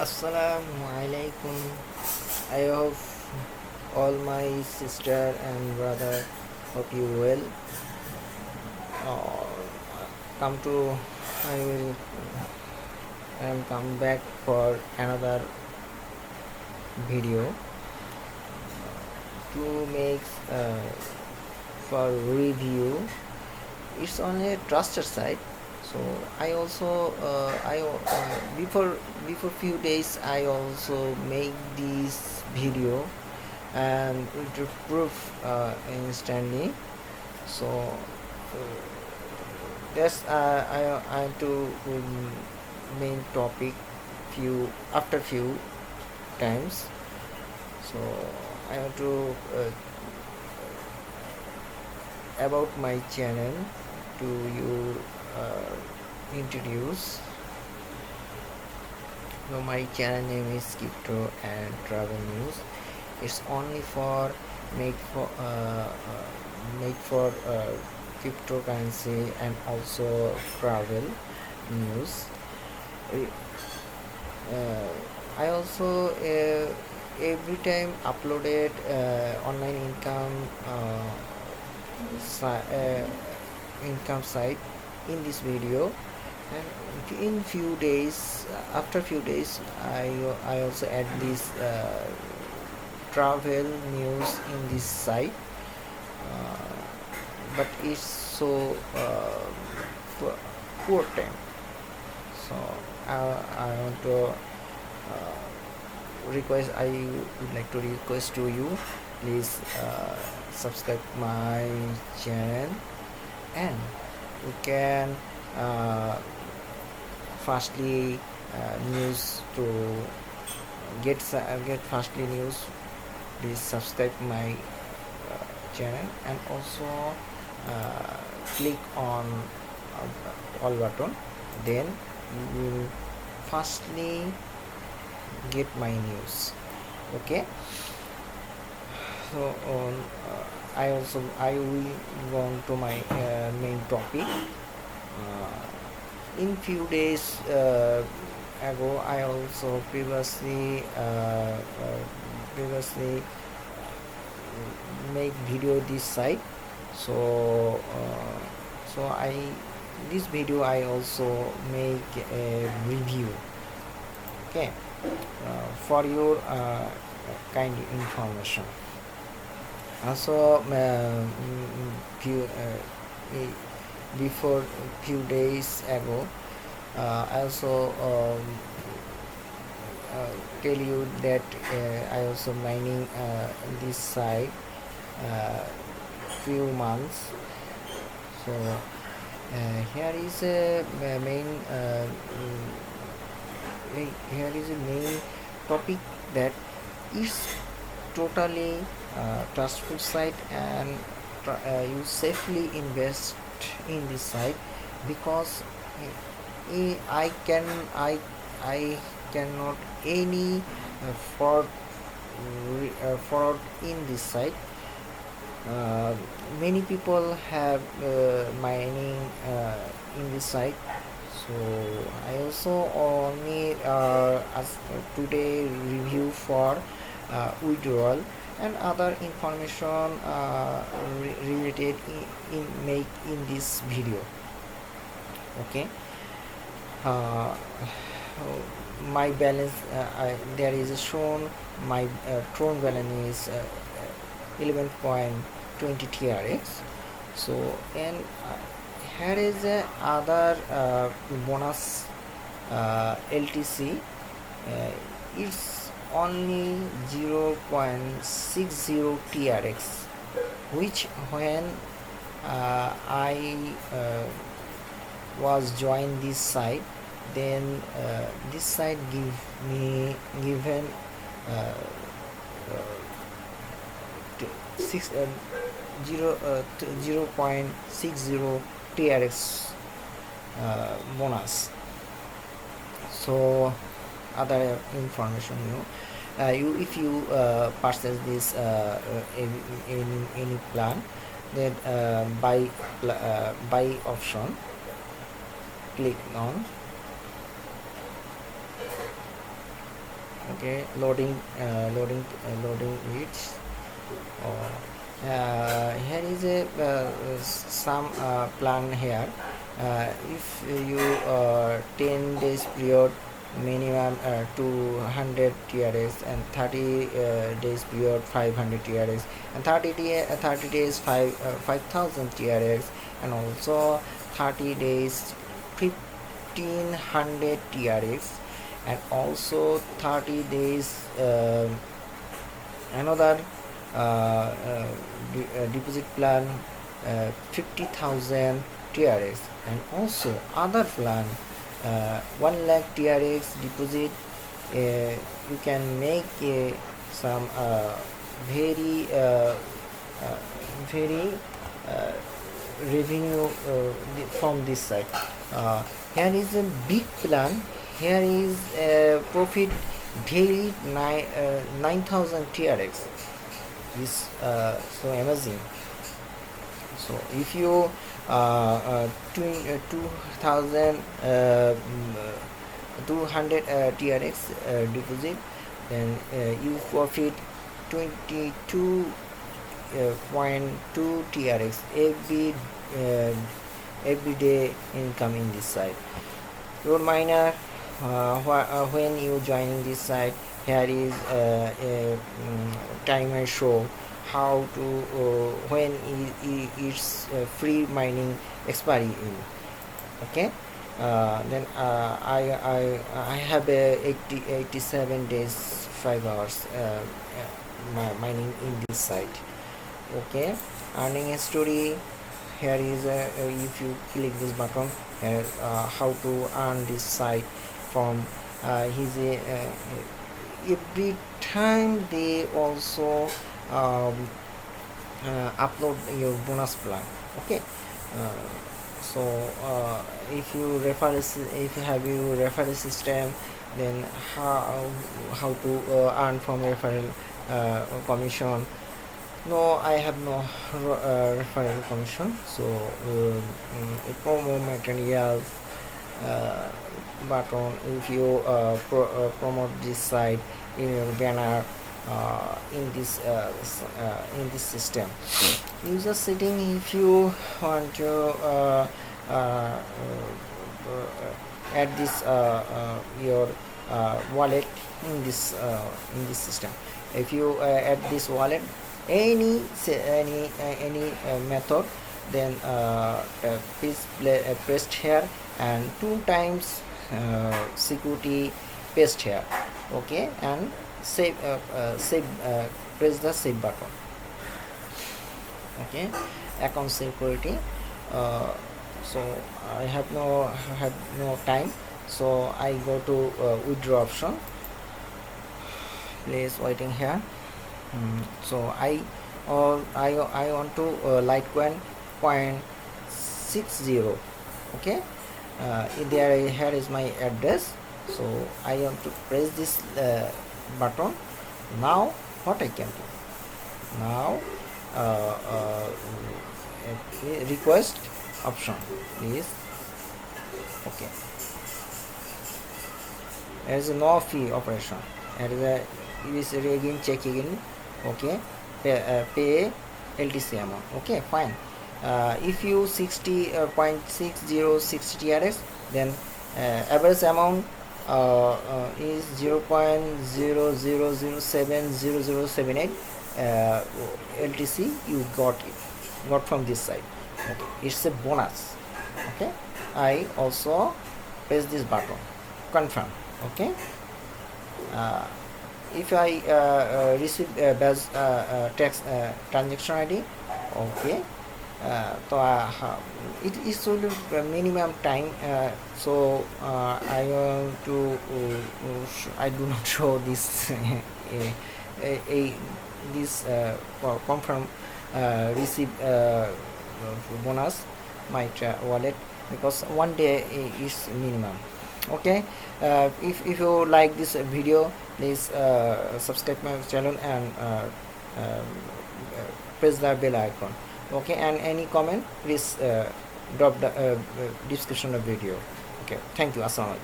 Assalamu alaikum. I hope all my sister and brother hope you well. Uh, come to I will come back for another video to make for review. It's on a trusted site. So I also before few days I also make this video and it proof instantly. So that's I to main topic few times. So I have to about my channel to you introduce. So my channel name is Crypto and Travel News. It's only for make for cryptocurrency and also travel news. I also every time uploaded online income site in this video, and in few days after few days I also add this travel news in this site, but it's so poor time. So I want to I would like to request to you, please subscribe my channel, and you can fastly news to get fastly news. Please subscribe my channel and also click on all button, then you will fastly get my news. Okay, so I will go on to my main topic. In few days ago I also previously make video this site. So this video I also make a review. Okay, for your kind information. Also before few days ago I also tell you that I also mining this site few months. So here is a main topic that is totally trustful site, and you safely invest in this site, because I cannot any fraud in this site. Many people have mining in this site. So I also only as today review for withdrawal and other information related in this video. Okay, my balance there is shown my Tron balance is 11.20 TRX. So, and here is other bonus LTC. It's only 0.60 TRX, which when I was joined this site, then this site given 0.60 TRX bonus. So other information, you if you purchase this any plan, then buy option, click on. Okay, loading it. Here is a some plan here. If you 10 days period minimum 200 TRX, and 30 days period 500 TRX, and 30 days 5000 TRX, and also 30 days 1500 TRX, and also 30 days another deposit plan 50,000 TRX, and also other plan 1 lakh TRX deposit. You can make some very revenue from this side. Here is a big plan. Here is profit daily 9,000 TRX. This so amazing. So if you 200 TRX deposit, then you profit 22.2 TRX every day income in this site. Tron miner, when you joining this site, here is a timer show how to when it's free mining expiry in. Okay, then I have a 87 days 5 hours mining in this site. Okay, earning a story. Here is if you click this button here, how to earn this site from his every time they also upload your bonus plan. Okay, so if you have your referral system, then how to earn from referral commission. No, I have no referral commission. So promo materials button. If you promote this site in your banner in this system. User setting. If you want to add this your wallet in this system. If you add this wallet any method, then please press here and 2 times security paste here. Okay, and save press the save button. Okay, account security. So I have no time, so I go to withdraw option. Please waiting here. So I want to Litecoin 0.60. Okay, here is my address. So I want to press this button. Now what I can do now, request option is okay. There is no fee operation. There is again check again. Okay, pay LTC amount. Okay, fine. If you 60.6060 TRX, then average amount is 0.00070078 LTC you got from this side. Okay, it's a bonus. Okay, I also press this button confirm. Okay, if I receive base tax transaction ID. Okay, so it is sort of minimum time, so I want to I do not show this this confirm receive bonus my wallet, because 1 day is minimum. Okay, if you like this video, please subscribe my channel and press the bell icon. Okay, and any comment please drop the description of video. Okay, thank you. Assalamualaikum.